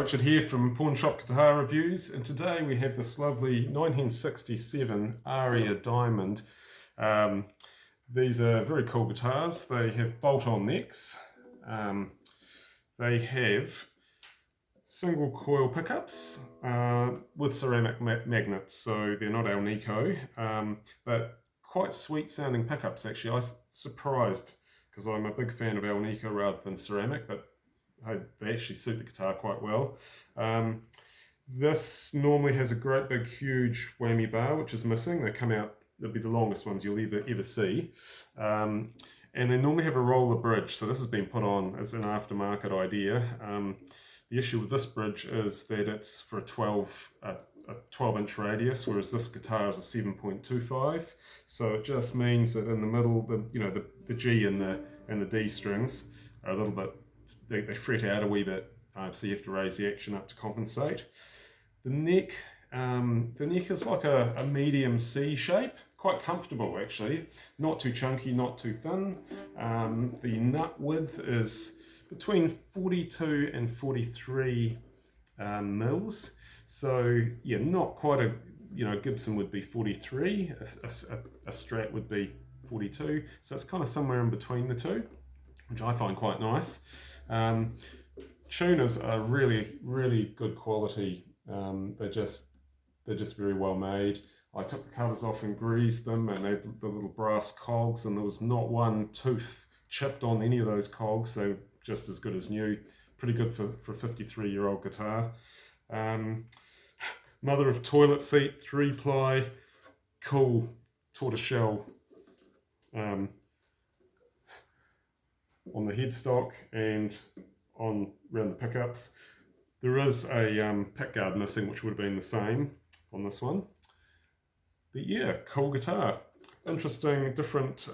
Richard here from Pawn Shop Guitar Reviews, and today we have this lovely 1967 Aria Diamond. These are very cool guitars. They have bolt-on necks. They have single coil pickups with ceramic magnets, so they're not Alnico, but quite sweet sounding pickups actually. I was surprised because I'm a big fan of Alnico rather than ceramic, but they actually suit the guitar quite well. This normally has a great big huge whammy bar, which is missing. They come out, they'll be the longest ones you'll ever see. And they normally have a roller bridge, so this has been put on as an aftermarket idea. The issue with this bridge is that it's for a 12-inch radius, whereas this guitar is a 7.25. So it just means that in the middle, the G and the D strings are a little bit, they fret out a wee bit, so you have to raise the action up to compensate. The neck is like a medium C shape, quite comfortable actually, not too chunky, not too thin. The nut width is between 42 and 43 mils, so yeah, not quite a, Gibson would be 43, a Strat would be 42, so it's kind of somewhere in between the two, which I find quite nice. Tuners are really, really good quality. They're just very well made. I took the covers off and greased them, and they had the little brass cogs, and there was not one tooth chipped on any of those cogs. They're just as good as new. Pretty good for a 53-year-old guitar. Mother of toilet seat, 3-ply, cool tortoiseshell on the headstock and around the pickups. There is a pickguard missing, which would have been the same on this one. But yeah, cool guitar. Interesting, different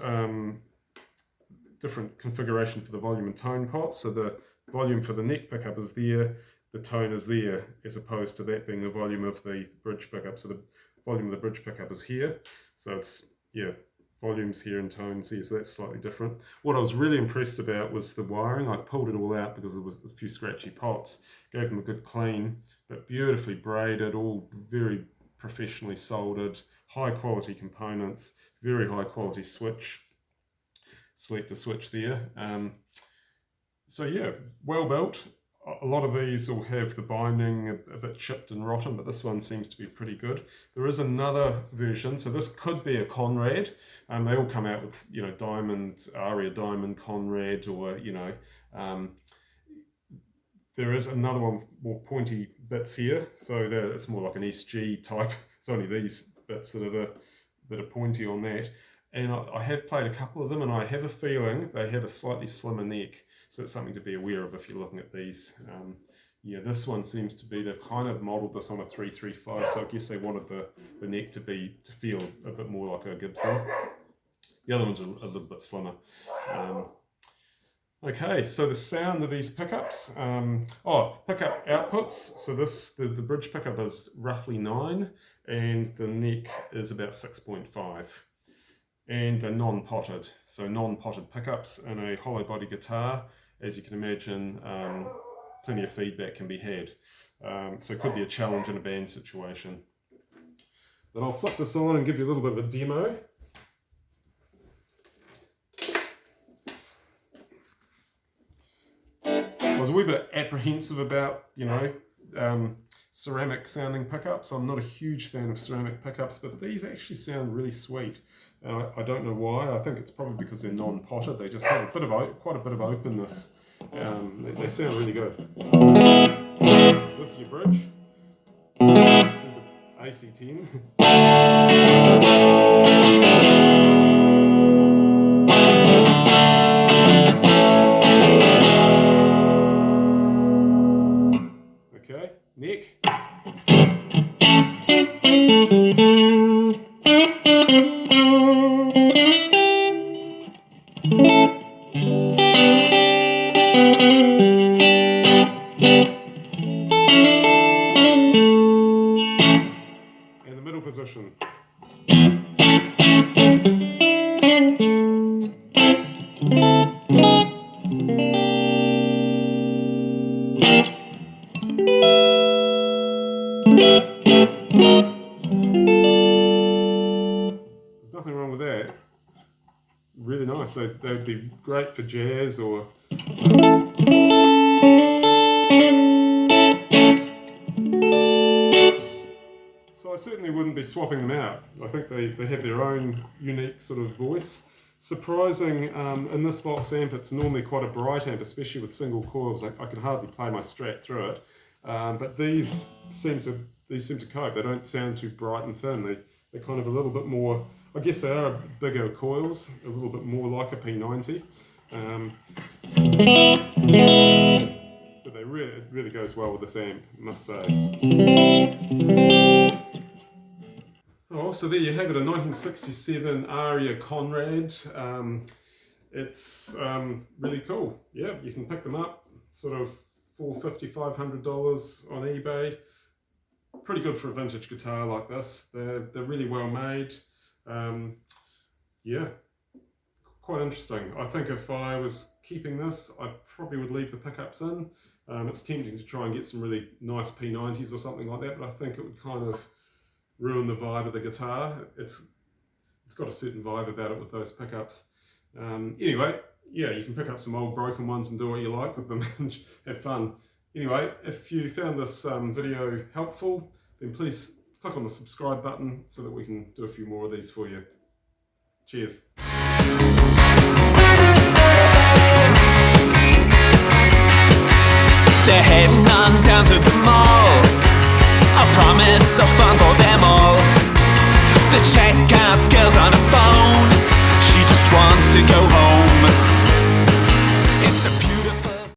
configuration for the volume and tone pots. So the volume for the neck pickup is there, the tone is there, as opposed to that being the volume of the bridge pickup. So the volume of the bridge pickup is here. So it's, yeah, volumes here and tones here, so that's slightly different. What I was really impressed about was the wiring. I pulled it all out because there was a few scratchy pots, gave them a good clean, but beautifully braided, all very professionally soldered, high quality components, very high quality switch, selector switch there. So yeah, well built. A lot of these will have the binding a bit chipped and rotten, but this one seems to be pretty good. There is another version, so this could be a Conrad. They all come out with, Diamond, Aria Diamond, Conrad, or, there is another one with more pointy bits here, so it's more like an SG type. It's only these bits that are pointy on that. And I have played a couple of them, and I have a feeling they have a slightly slimmer neck. So it's something to be aware of if you're looking at these. Yeah, this one seems to be, they've kind of modelled this on a 335, so I guess they wanted the neck to feel a bit more like a Gibson. The other ones are a little bit slimmer. Okay, so the sound of these pickups. Pickup outputs. So the bridge pickup is roughly 9, and the neck is about 6.5. And they're non-potted, so non-potted pickups in a hollow body guitar. As you can imagine, plenty of feedback can be had. So it could be a challenge in a band situation. But I'll flip this on and give you a little bit of a demo. I was a wee bit apprehensive about, ceramic sounding pickups. I'm not a huge fan of ceramic pickups, but these actually sound really sweet. I don't know why. I think it's probably because they're non-potted. They just have quite a bit of openness. They sound really good. So this is your bridge. The AC10. Okay, neck. And the middle position. really nice. They would be great for jazz or... So I certainly wouldn't be swapping them out. I think they have their own unique sort of voice. Surprising, in this Vox amp, it's normally quite a bright amp, especially with single coils. I could hardly play my Strat through it. But these seem to cope. They don't sound too bright and thin. They're kind of a little bit more, I guess they are bigger coils, a little bit more like a P90. But it really goes well with this amp, I must say. Oh, so there you have it, a 1967 Aria Conrad. It's really cool. Yeah, you can pick them up, sort of $450, $500 on eBay. Pretty good for a vintage guitar like this. They're really well made. Yeah, quite interesting. I think if I was keeping this, I probably would leave the pickups in. It's tempting to try and get some really nice P90s or something like that, but I think it would kind of ruin the vibe of the guitar. It's got a certain vibe about it with those pickups. Anyway, yeah, you can pick up some old broken ones and do what you like with them and have fun. Anyway, if you found this video helpful, then please click on the subscribe button so that we can do a few more of these for you. Cheers. They're heading on down to the mall. I promise I'll fun for them all. The checkout girls on a phone.